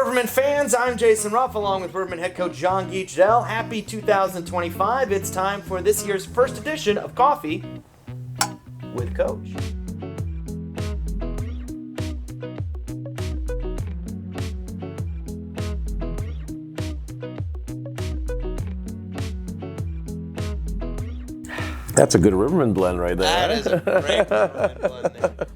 Rivermen fans, I'm Jason Ruff along with Rivermen head coach Jean-Guy Trudel. Happy 2025. It's time for this year's first edition of Coffee with Coach. That's a good Rivermen blend right there. That is a great Rivermen blend there.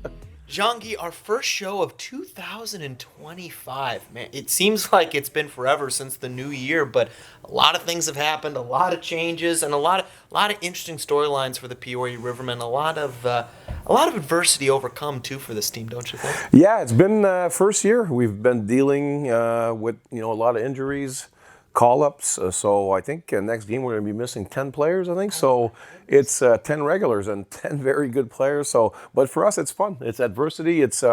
Jean-Guy, our first show of 2025. Man, it seems like it's been forever since the new year, but a lot of things have happened, a lot of changes, and a lot of interesting storylines for the Peoria Rivermen. A lot of adversity overcome too for this team, don't you think? Yeah, it's been first year. We've been dealing with a lot of injuries, call-ups. So I think next game we're going to be missing 10 players. I think so. It's 10 regulars and 10 very good players. So, but for us, it's fun. It's adversity. It's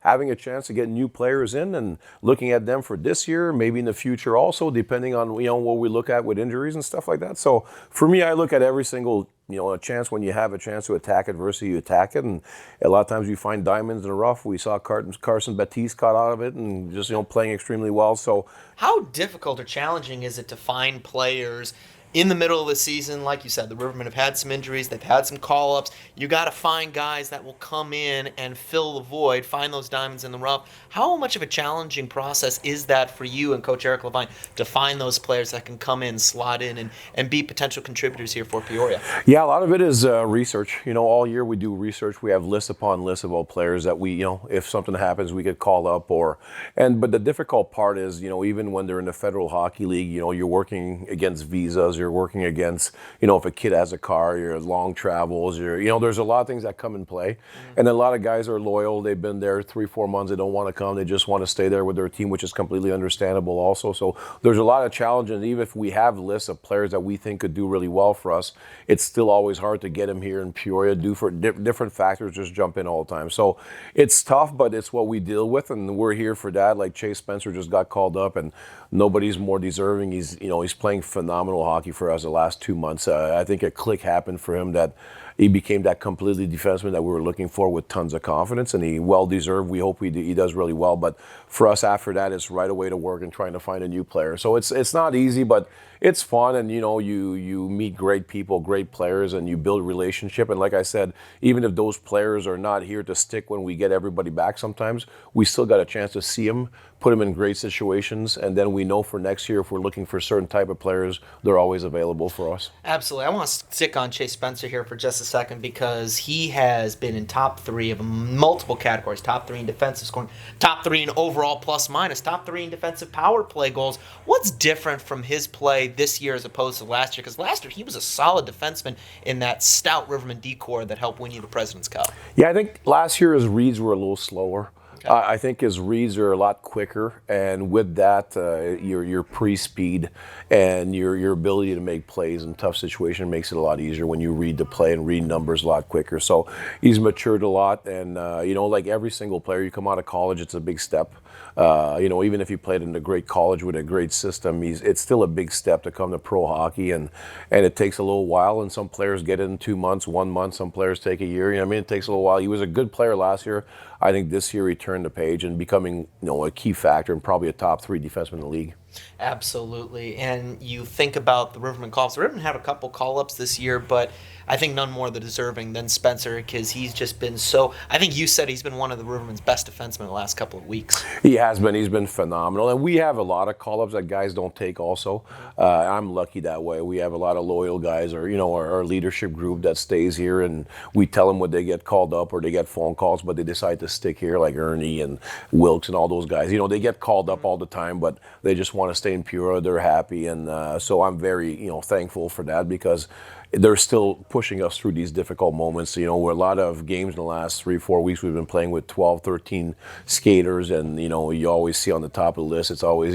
having a chance to get new players in and looking at them for this year, maybe in the future also, depending on what we look at with injuries and stuff like that. So for me, I look at every single a chance. When you have a chance to attack adversity, you attack it, and a lot of times you find diamonds in the rough. We saw Carson Batiste caught out of it and just playing extremely well. So how difficult or challenging is it to find players in the middle of the season? Like you said, the Rivermen have had some injuries, they've had some call-ups. You got to find guys that will come in and fill the void, find those diamonds in the rough. How much of a challenging process is that for you and Coach Eric Levine to find those players that can come in, slot in, and be potential contributors here for Peoria? Yeah, a lot of it is research. All year we do research. We have list upon list of all players that we, if something happens, we get called up. But the difficult part is, even when they're in the Federal Hockey League, you're working against visas. You're working against, if a kid has a car, you're long travels, there's a lot of things that come in play. Mm-hmm. And a lot of guys are loyal. They've been there 3-4 months. They don't want to come. They just want to stay there with their team, which is completely understandable also. So there's a lot of challenges. Even if we have lists of players that we think could do really well for us, it's still always hard to get them here in Peoria due for different factors just jump in all the time. So it's tough, but it's what we deal with, and we're here for that. Like Chase Spencer just got called up, and nobody's more deserving. He's playing phenomenal hockey for us the last 2 months. I think a click happened for him that he became that completely defenseman that we were looking for with tons of confidence, and he well-deserved. We hope he does really well. But for us after that, it's right away to work and trying to find a new player. So it's not easy, but it's fun, and you meet great people, great players, and you build relationship. And like I said, even if those players are not here to stick when we get everybody back sometimes, we still got a chance to see them, put them in great situations, and then we know for next year if we're looking for certain type of players, they're always available for us. Absolutely. I want to stick on Chase Spencer here for just a second because he has been in top 3 of multiple categories. Top 3 in defensive scoring, top 3 in overall plus minus, top 3 in defensive power play goals. What's different from his play this year as opposed to last year? Because last year he was a solid defenseman in that stout Rivermen D-core that helped win you the President's Cup. Yeah, I think last year his reads were a little slower. Okay. I think his reads are a lot quicker, and with that, your pre-speed and your ability to make plays in tough situations makes it a lot easier when you read the play and read numbers a lot quicker. So he's matured a lot, and like every single player, you come out of college, it's a big step. Even if you played in a great college with a great system, it's still a big step to come to pro hockey, and it takes a little while. And some players get it in 2 months, 1 month. Some players take a year. It takes a little while. He was a good player last year. I think this year he turned the page and becoming a key factor and probably a top 3 defenseman in the league. Absolutely. And you think about the Rivermen call-ups. The Rivermen had a couple call-ups this year, but I think none more deserving than Spencer because he's just been so – I think you said he's been one of the Rivermen's best defensemen the last couple of weeks. He has been. He's been phenomenal. And we have a lot of call-ups that guys don't take also. I'm lucky that way. We have a lot of loyal guys or, our leadership group that stays here, and we tell them when they get called up or they get phone calls, but they decide to stick here like Ernie and Wilkes and all those guys. They get called up all the time, but they just want to stay in Peoria. They're happy. And so I'm very, thankful for that because they're still pushing us through these difficult moments. We're a lot of games in the last 3-4 weeks we've been playing with 12, 13 skaters, and you always see on the top of the list it's always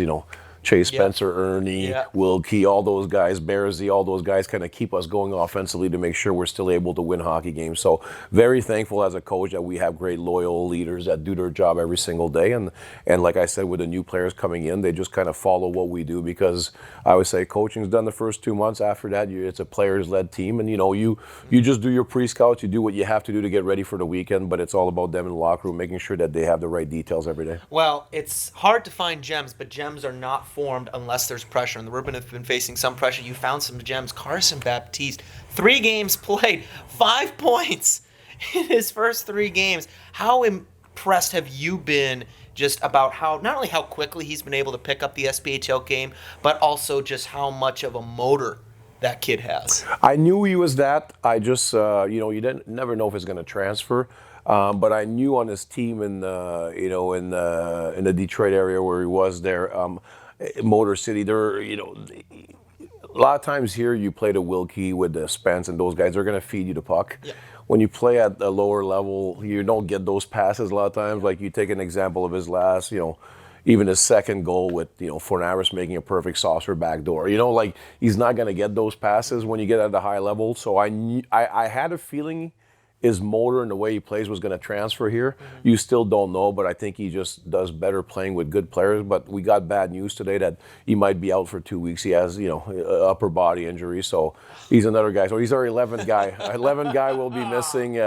Chase Yeah. Spencer, Ernie, Yeah. Wilkie, all those guys, Bearsy, all those guys kind of keep us going offensively to make sure we're still able to win hockey games. So very thankful as a coach that we have great loyal leaders that do their job every single day. And like I said, with the new players coming in, they just kind of follow what we do, because I would say coaching's done the first 2 months. After that, it's a players-led team, and you just do your pre-scouts, you do what you have to do to get ready for the weekend, but it's all about them in the locker room, making sure that they have the right details every day. Well, it's hard to find gems, but gems are not formed unless there's pressure. And the Rivermen have been facing some pressure. You found some gems. Carson Baptiste, 3 games played, 5 points in his first 3 games. How impressed have you been just about how, not only how quickly he's been able to pick up the SPHL game, but also just how much of a motor that kid has? I knew he was that. I just, you didn't never know if it's going to transfer. But I knew on his team in the Detroit area where he was there, Motor City, there, a lot of times here you play the Wilkie with the Spence and those guys, they're going to feed you the puck. Yeah. When you play at a lower level, you don't get those passes a lot of times. Like you take an example of his last, even his second goal with, Fornaris making a perfect saucer backdoor. Like he's not going to get those passes when you get at the high level. So I had a feeling his motor and the way he plays was going to transfer here. Mm-hmm. You still don't know, but I think he just does better playing with good players. But we got bad news today that he might be out for 2 weeks. He has, upper body injury, so he's another guy. So he's our 11th guy. 11th guy will be missing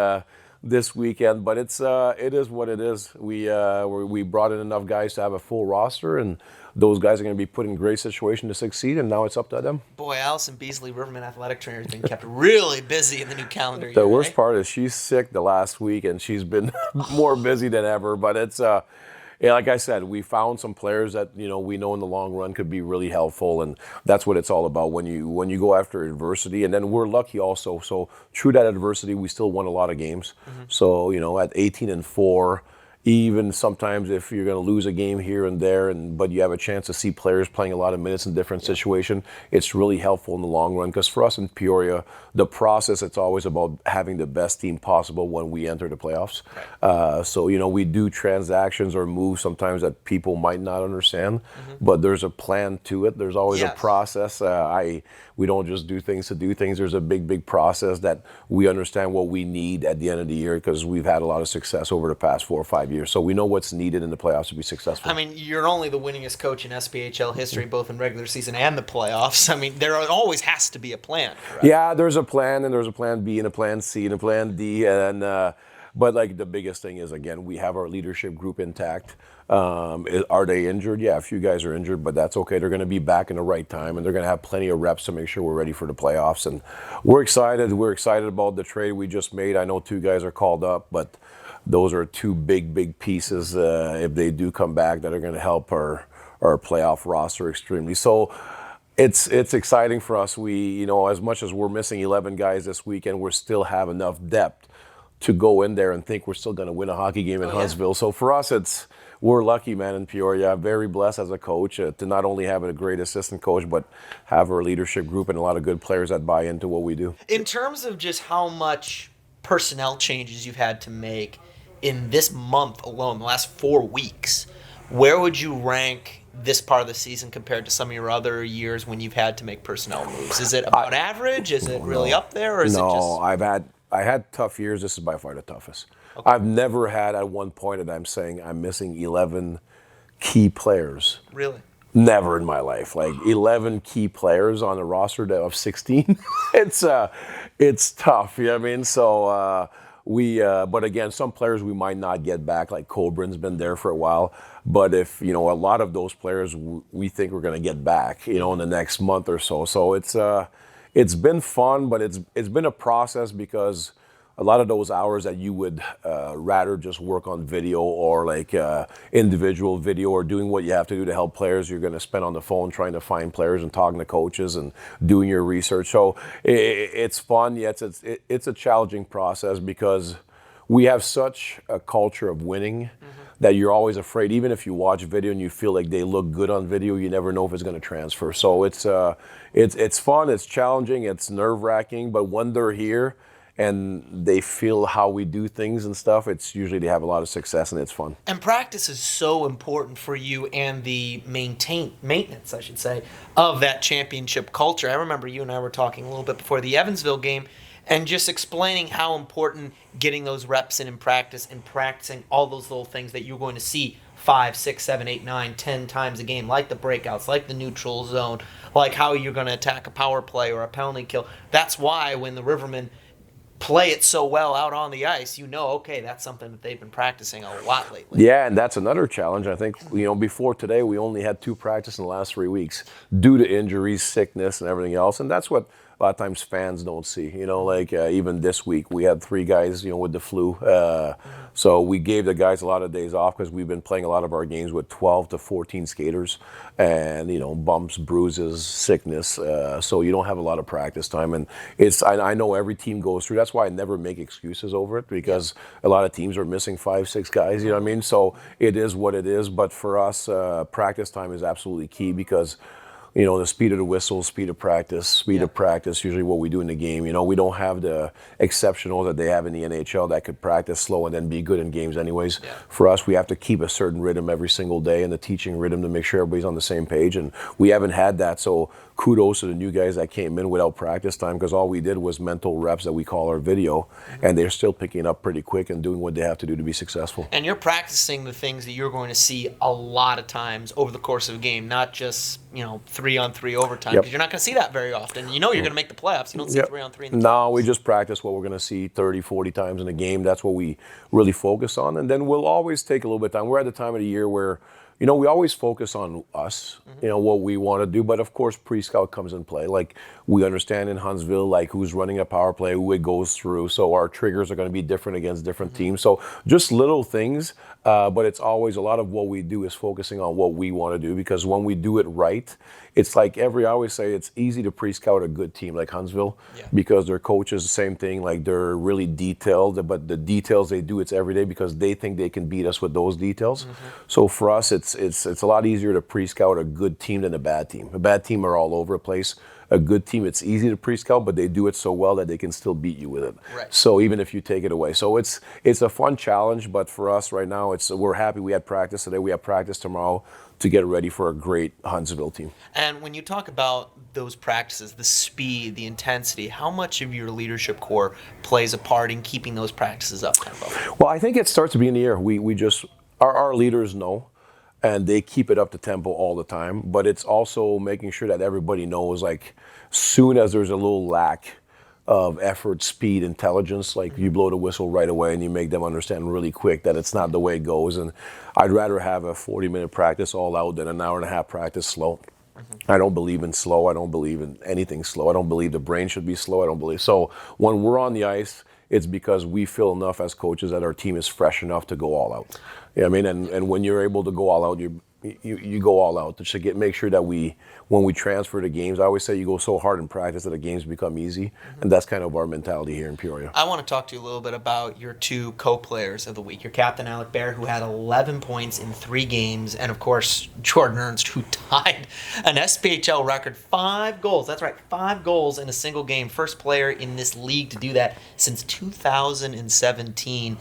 this weekend, but it is what it is. We brought in enough guys to have a full roster, and those guys are going to be put in great situation to succeed, and now it's up to them. Boy, Allison Beasley, Rivermen athletic trainer, has been kept really busy in the new calendar year. The worst part is she's sick the last week, and she's been more busy than ever. But it's, like I said, we found some players that we know in the long run could be really helpful, and that's what it's all about when you go after adversity. And then we're lucky also. So through that adversity, we still won a lot of games. Mm-hmm. So at 18-4. Even sometimes if you're going to lose a game here and there, but you have a chance to see players playing a lot of minutes in different situations, it's really helpful in the long run. Because for us in Peoria, the process, it's always about having the best team possible when we enter the playoffs. So we do transactions or moves sometimes that people might not understand, but there's a plan to it. There's always a process. We don't just do things to do things. There's a big process that we understand what we need at the end of the year, because we've had a lot of success over the past 4 or 5 years. So we know what's needed in the playoffs to be successful. I mean, you're only the winningest coach in SPHL history, both in regular season and the playoffs. I mean, there always has to be a plan. Right? Yeah, there's a plan, and there's a plan B and a plan C and a plan D. And but like the biggest thing is, again, we have our leadership group intact. Are they injured? Yeah, a few guys are injured, but that's okay. They're going to be back in the right time, and they're going to have plenty of reps to make sure we're ready for the playoffs. And we're excited. We're excited about the trade we just made. I know 2 guys are called up, but those are 2 big pieces, if they do come back, that are going to help our playoff roster extremely. So it's exciting for us. We, as much as we're missing 11 guys this weekend, we still have enough depth to go in there and think we're still going to win a hockey game in Huntsville. So for us, we're lucky, man, in Peoria. Very blessed as a coach to not only have a great assistant coach, but have our leadership group and a lot of good players that buy into what we do. In terms of just how much personnel changes you've had to make in this month alone, the last 4 weeks, where would you rank this part of the season compared to some of your other years when you've had to make personnel moves? Is it about average? Is it really up there? Or is it just... I had tough years. This is by far the toughest. Okay. I've never had at one point that I'm saying I'm missing 11 key players. Really? Never in my life. Like 11 key players on a roster of 16. It's tough. You know what I mean? So but again, some players we might not get back. Like Coburn's been there for a while. But if a lot of those players we think we're going to get back, in the next month or so. So it's been fun, but it's been a process, because a lot of those hours that you would rather just work on video or like individual video or doing what you have to do to help players, you're going to spend on the phone trying to find players and talking to coaches and doing your research. So it's fun, yet it's a challenging process, because we have such a culture of winning that you're always afraid. Even if you watch video and you feel like they look good on video, you never know if it's going to transfer. So it's fun, it's challenging, it's nerve-wracking, but when they're here, and they feel how we do things and stuff, it's usually they have a lot of success and it's fun. And practice is so important for you and the maintenance, I should say, of that championship culture. I remember you and I were talking a little bit before the Evansville game and just explaining how important getting those reps in practice and practicing all those little things that you're going to see 5, 6, 7, 8, 9, 10 times a game, like the breakouts, like the neutral zone, like how you're going to attack a power play or a penalty kill. That's why when the Rivermen play it so well out on the ice, okay, that's something that they've been practicing a lot lately. Yeah, and that's another challenge. I think, before today, we only had 2 practices in the last 3 weeks due to injuries, sickness, and everything else. And that's what a lot of times fans don't see. Even this week, we had 3 guys, with the flu. So we gave the guys a lot of days off because we've been playing a lot of our games with 12 to 14 skaters and, bumps, bruises, sickness. So you don't have a lot of practice time. And I know every team goes through. That's why I never make excuses over it, because a lot of teams are missing 5, 6 guys, you know what I mean? So it is what it is. But for us, practice time is absolutely key, because the speed of the whistle, speed of practice, usually what we do in the game. We don't have the exceptionals that they have in the NHL that could practice slow and then be good in games anyways. Yeah. For us, we have to keep a certain rhythm every single day, and the teaching rhythm, to make sure everybody's on the same page. And we haven't had that. So kudos to the new guys that came in without practice time, because all we did was mental reps that we call our video, and they're still picking up pretty quick and doing what they have to do to be successable. And you're practicing the things that you're going to see a lot of times over the course of a game, not just 3-on-3 overtime, because you're not going to see that very often. You're going to make the playoffs. You don't see 3-on-3 in the No, we just practice what we're going to see 30, 40 times in a game. That's what we really focus on. And then we'll always take a little bit of time. We're at the time of the year where we always focus on us, what we want to do. But of course, pre-scout comes in play. Like, we understand in Huntsville, like, who's running a power play, who it goes through. So our triggers are going to be different against different teams. So just little things, but it's always a lot of what we do is focusing on what we want to do. Because when we do it right, it's like I always say, it's easy to pre-scout a good team like Huntsville, because their coaches, the same thing, like, they're really detailed, but the details they do, it's every day because they think they can beat us with those details. So for us, it's a lot easier to pre-scout a good team than a bad team. A bad team are all over the place. A good team, it's easy to pre-scout, but they do it so well that they can still beat you with it. Right. So even if you take it away. So it's a fun challenge, but for us right now, we're happy we had practice today. We have practice tomorrow to get ready for a great Huntsville team. And when you talk about those practices, the speed, the intensity, how much of your leadership core plays a part in keeping those practices up, tempo? Well, I think it starts to be in the air. We just, our leaders know, and they keep it up to tempo all the time. But it's also making sure that everybody knows, like, soon as there's a little lack of effort, speed, intelligence, like, you blow the whistle right away and you make them understand really quick that it's not the way it goes. And I'd rather have a 40-minute practice all out than an hour and a half practice slow. I don't believe in slow. I don't believe in anything slow. I don't believe the brain should be slow. I don't believe. So when we're on the ice, it's because we feel enough as coaches that our team is fresh enough to go all out. You know what I mean? And when you're able to go all out, you go all out to make sure that when we transfer to games, I always say you go so hard in practice that the games become easy, and that's kind of our mentality here in Peoria. I want to talk to you a little bit about your 2 co-players of the week. Your captain, Alec Baer, who had 11 points in 3 games, and of course, Jordan Ernst, who tied an SPHL record, 5 goals. That's right, 5 goals in a single game. First player in this league to do that since 2017.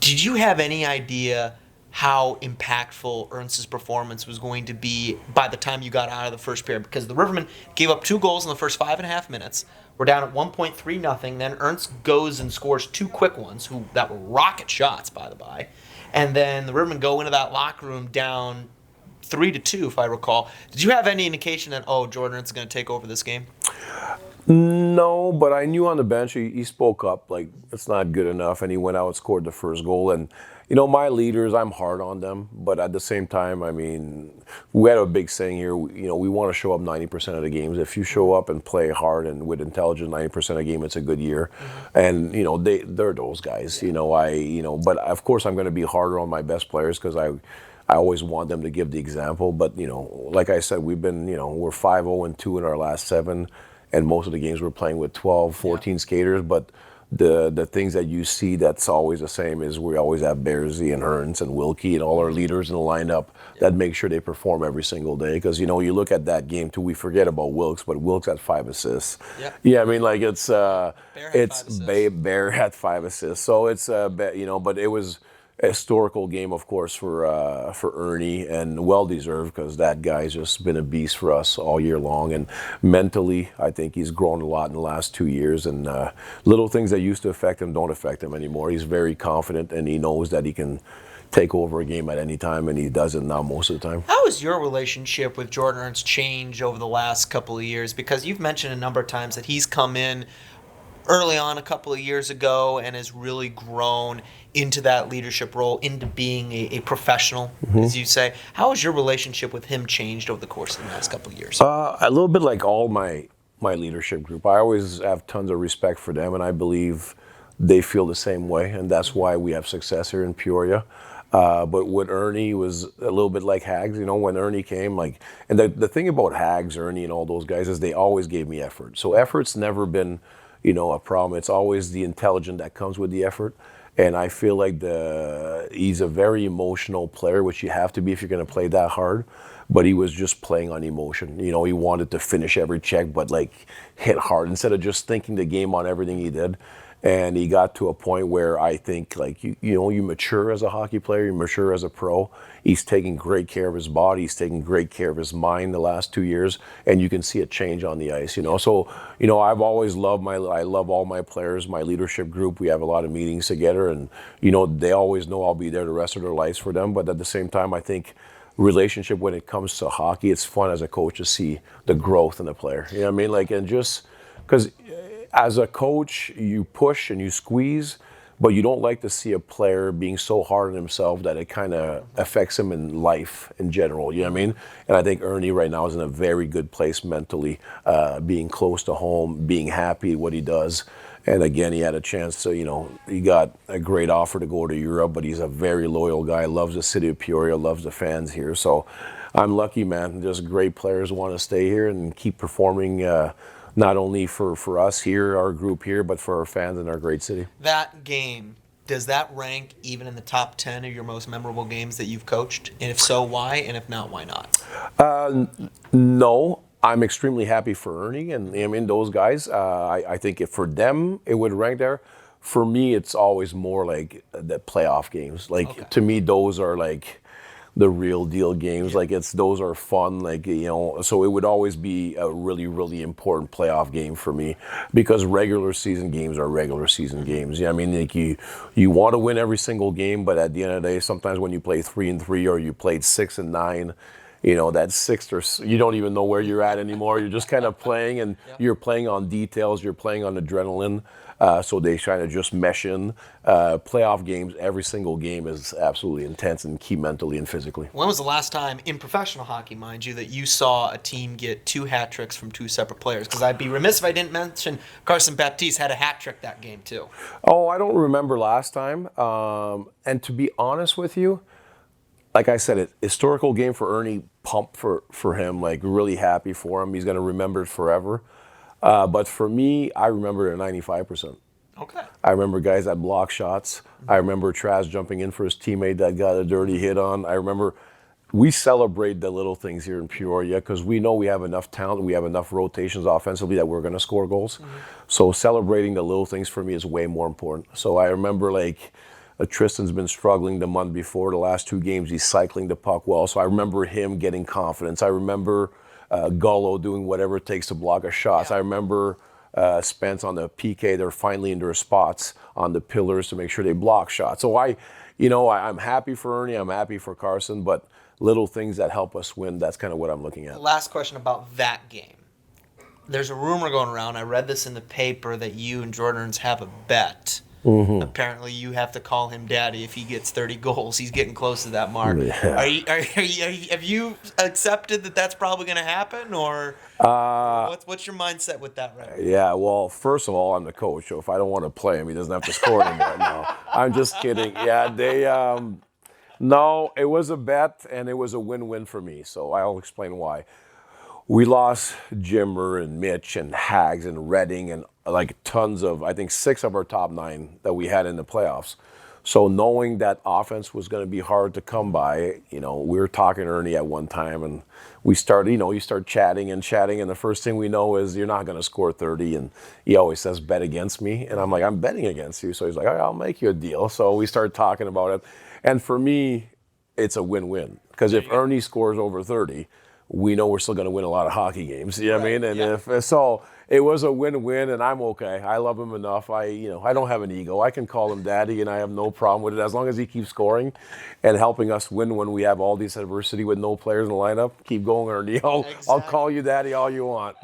Did you have any idea how impactful Ernst's performance was going to be by the time you got out of the first period? Because the Rivermen gave up 2 goals in the first 5.5 minutes. We're down at 1.3-0. Then Ernst goes and scores 2 quick ones, that were rocket shots, by the by. And then the Rivermen go into that locker room down 3-2, if I recall. Did you have any indication that, Jordan Ernst is going to take over this game? No, but I knew on the bench he spoke up, like, it's not good enough, and he went out and scored the first goal. And my leaders, I'm hard on them, but at the same time, I mean, we had a big saying here, we want to show up 90% of the games. If you show up and play hard and with intelligence 90% of the game, it's a good year. And they're those guys. But of course I'm going to be harder on my best players because I always want them to give the example. But like I said, we've been we're 5-0-2 in our last 7. And most of the games we're playing with 12, 14 skaters, but the things that you see that's always the same is we always have Bearsy and Ernst and Wilkie and all our leaders in the lineup that make sure they perform every single day. Because, you look at that game too, we forget about Wilkes, but Wilkes had 5 assists. Yep. Yeah, I mean, like it's Bear had 5 assists. Bear had 5 assists. So it's but it was a historical game, of course, for Ernie, and well deserved, because that guy's just been a beast for us all year long. And mentally, I think he's grown a lot in the last 2 years. And little things that used to affect him don't affect him anymore. He's very confident, and he knows that he can take over a game at any time, and he does it now most of the time. How has your relationship with Jordan Ernst changed over the last couple of years? Because you've mentioned a number of times that he's come in early on a couple of years ago and has really grown into that leadership role, into being a professional, as you say. How has your relationship with him changed over the course of the last couple of years? A little bit like all my leadership group. I always have tons of respect for them, and I believe they feel the same way, and that's why we have success here in Peoria. But with Ernie, was a little bit like Hags. When Ernie came, and the thing about Hags, Ernie, and all those guys is they always gave me effort. So effort's never been, a problem. It's always the intelligence that comes with the effort. And I feel like he's a very emotional player, which you have to be if you're going to play that hard. But he was just playing on emotion. He wanted to finish every check, but hit hard instead of just thinking the game on everything he did. And he got to a point where I think you mature as a hockey player, you mature as a pro. He's taking great care of his body, he's taking great care of his mind the last 2 years, and you can see a change on the ice. So I've always loved I love all my players, my leadership group. We have a lot of meetings together, and they always know I'll be there the rest of their lives for them. But at the same time, I think relationship when it comes to hockey, it's fun as a coach to see the growth in the player. You know what I mean? And just because as a coach, you push and you squeeze, but you don't like to see a player being so hard on himself that it kind of affects him in life in general. You know what I mean? And I think Ernie right now is in a very good place mentally, being close to home, being happy what he does. And again, he had a chance to, he got a great offer to go to Europe, but he's a very loyal guy, loves the city of Peoria, loves the fans here. So I'm lucky, man. Just great players want to stay here and keep performing, not only for us here, our group here, but for our fans in our great city. That game, does that rank even in the top 10 of your most memorable games that you've coached? And if so, why? And if not, why not? No. I'm extremely happy for Ernie and those guys. I think for them, it would rank there. For me, it's always more like the playoff games. To me, those are the real deal games. Those are fun. So it would always be a really, really important playoff game for me, because regular season games are regular season games. You want to win every single game, but at the end of the day, sometimes when you play 3-3 or you played 6-9. That sixth, or you don't even know where you're at anymore. You're just kind of playing, and you're playing on details. You're playing on adrenaline. So they try to just mesh in. Playoff games, every single game is absolutely intense and key mentally and physically. When was the last time, in professional hockey, mind you, that you saw a team get 2 hat tricks from 2 separate players? Because I'd be remiss if I didn't mention Carson Baptiste had a hat trick that game too. Oh, I don't remember last time. And to be honest with you, like I said, historical game for Ernie, pumped for him, really happy for him. He's going to remember it forever. But for me, I remember it at 95%. Okay. I remember guys that block shots. I remember Traz jumping in for his teammate that got a dirty hit on. I remember we celebrate the little things here in Peoria because we know we have enough talent, we have enough rotations offensively that we're going to score goals. So celebrating the little things for me is way more important. So I remember Tristan's been struggling the month before. The last 2 games, he's cycling the puck well. So I remember him getting confidence. I remember Gullo doing whatever it takes to block a shot. I remember Spence on the PK. They're finally in their spots on the pillars to make sure they block shots. So I'm happy for Ernie. I'm happy for Carson. But little things that help us win, that's kind of what I'm looking at. Last question about that game. There's a rumor going around. I read this in the paper that you and Jordan Ernst have a bet. Apparently, you have to call him daddy if he gets 30 goals. He's getting close to that mark. Yeah. Have you accepted that that's probably going to happen, or what's your mindset with that right now? Yeah, well, first of all, I'm the coach, so if I don't want to play him, he doesn't have to score anymore. No, I'm just kidding. Yeah, no, it was a bet, and it was a win-win for me, so I'll explain why. we lost Jimmer and Mitch and Hags and Redding and like tons of, I think 6 of our top 9 that we had in the playoffs. So knowing that offense was going to be hard to come by, we were talking to Ernie at one time, and we started, you start chatting, and the first thing we know is you're not going to score 30, and he always says, bet against me, and I'm like, I'm betting against you. So he's like, all right, I'll make you a deal. So we started talking about it, and for me, it's a win-win, because if Ernie scores over 30, we know we're still going to win a lot of hockey games. You know what I mean? And if so, it was a win-win, and I'm okay. I love him enough. I don't have an ego. I can call him daddy, and I have no problem with it as long as he keeps scoring and helping us win when we have all this adversity with no players in the lineup. Keep going, Ernie. I'll call you daddy all you want.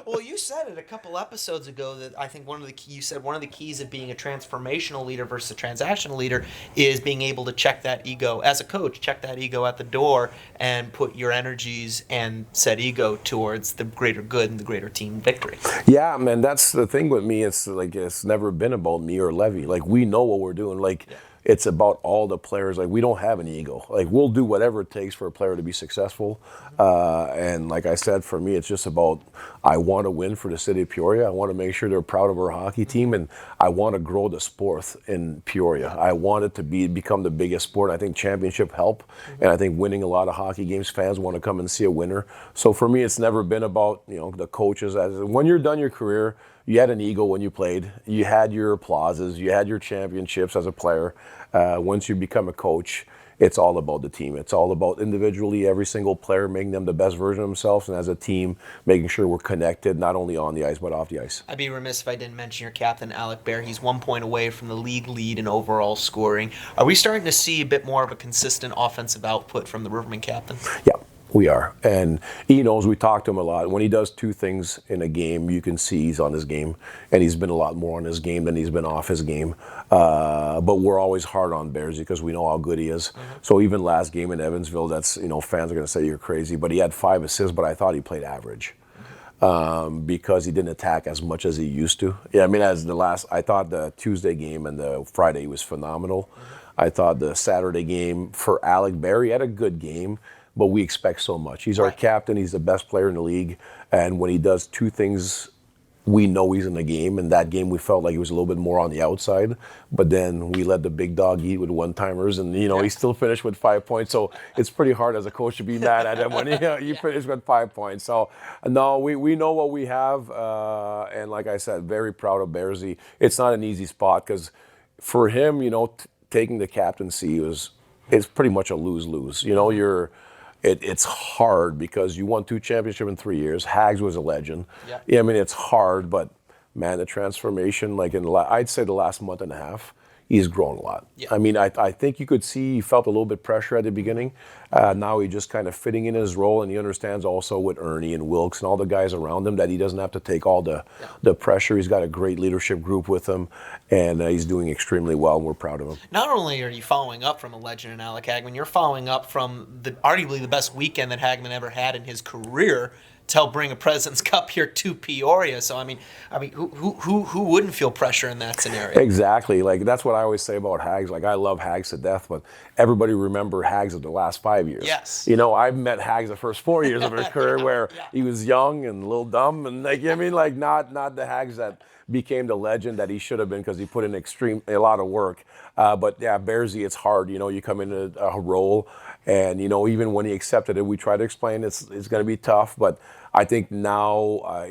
Well, you said it a couple episodes ago that I think one of the keys of being a transformational leader versus a transactional leader is being able to check that ego as a coach, check that ego at the door, and put your energies and said ego towards the greater good and the greater team victory. Yeah, man, that's the thing with me. It's like it's never been about me or Levy. Like, we know what we're doing. Like, it's about all the players. Like, we don't have an ego. Like, we'll do whatever it takes for a player to be successful. And like I said, for me, it's just about I want to win for the city of Peoria. I want to make sure they're proud of our hockey team, and I want to grow the sport in Peoria. I want it to become the biggest sport. I think championship help, and I think winning a lot of hockey games, fans want to come and see a winner. So for me, it's never been about the coaches. When you're done your career, you had an ego when you played. You had your applauses. You had your championships as a player. Once you become a coach, it's all about the team. It's all about individually every single player making them the best version of themselves, and as a team making sure we're connected not only on the ice but off the ice. I'd be remiss if I didn't mention your captain, Alec Baer. He's 1 point away from the league lead in overall scoring. Are we starting to see a bit more of a consistent offensive output from the Rivermen captain? Yeah. We are. And he knows, we talk to him a lot. When he does 2 things in a game, you can see he's on his game. And he's been a lot more on his game than he's been off his game. But we're always hard on Bears because we know how good he is. So even last game in Evansville, that's, fans are going to say you're crazy. But he had 5 assists, but I thought he played average. Because he didn't attack as much as he used to. Yeah, I mean, I thought the Tuesday game and the Friday was phenomenal. I thought the Saturday game for Alec Baer, he had a good game. But we expect so much. He's our captain. He's the best player in the league. And when he does 2 things, we know he's in the game. And that game, we felt like he was a little bit more on the outside. But then we let the big dog eat with one-timers. And, he still finished with 5 points. So it's pretty hard as a coach to be mad at him when you finish with 5 points. So, no, we know what we have. And like I said, very proud of Bearsy. It's not an easy spot because for him, taking the captaincy it's pretty much a lose-lose. It's hard because you won 2 championships in 3 years. Hags was a legend. Yeah, I mean, it's hard, but man, the transformation, like I'd say the last month and a half, he's grown a lot. Yeah. I mean, I think you could see he felt a little bit pressure at the beginning. Now he's just kind of fitting in his role, and he understands also with Ernie and Wilkes and all the guys around him that he doesn't have to take all the pressure. He's got a great leadership group with him, and he's doing extremely well, and we're proud of him. Not only are you following up from a legend in Alec Hagman, you're following up from arguably the best weekend that Hagman ever had in his career to help bring a President's Cup here to Peoria. So I mean, who wouldn't feel pressure in that scenario? Exactly. Like that's what I always say about Hags. Like I love Hags to death, but everybody remember Hags of the last 5 years. Yes. I've met Hags the first 4 years of his career where he was young and a little dumb, and not the Hags that became the legend that he should have been because he put in a lot of work. But yeah, Bearsy, it's hard. You come into a role, and even when he accepted it, we try to explain it's going to be tough. But I think now,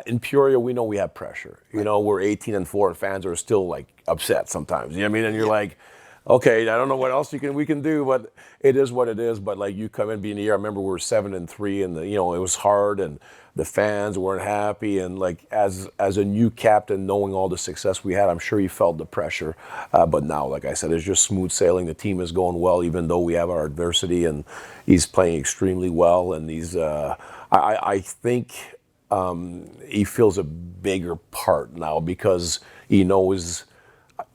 in Peoria, we know we have pressure. We're 18-4, and fans are still like upset sometimes. You know what I mean? And you're like, okay, I don't know what else we can do, but it is what it is. But like you come in being here, I remember we were 7-3, and it was hard, and the fans weren't happy. And like as a new captain, knowing all the success we had, I'm sure he felt the pressure. But now, like I said, it's just smooth sailing. The team is going well, even though we have our adversity, and he's playing extremely well. And he's, I think he feels a bigger part now because he knows.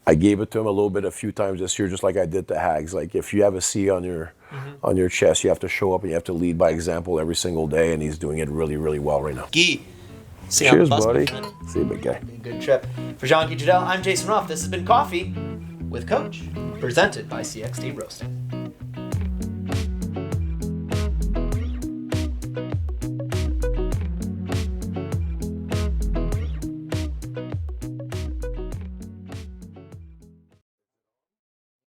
I gave it to him a few times this year, just like I did to Hags. Like if you have a C on your chest, you have to show up and you have to lead by example every single day, and he's doing it really, really well right now. Guy, see cheers, buddy. See you, big guy. Good trip. For Jean-Guy Trudel, I'm Jason Ruff. This has been Coffee with Coach, presented by CXT Roasting.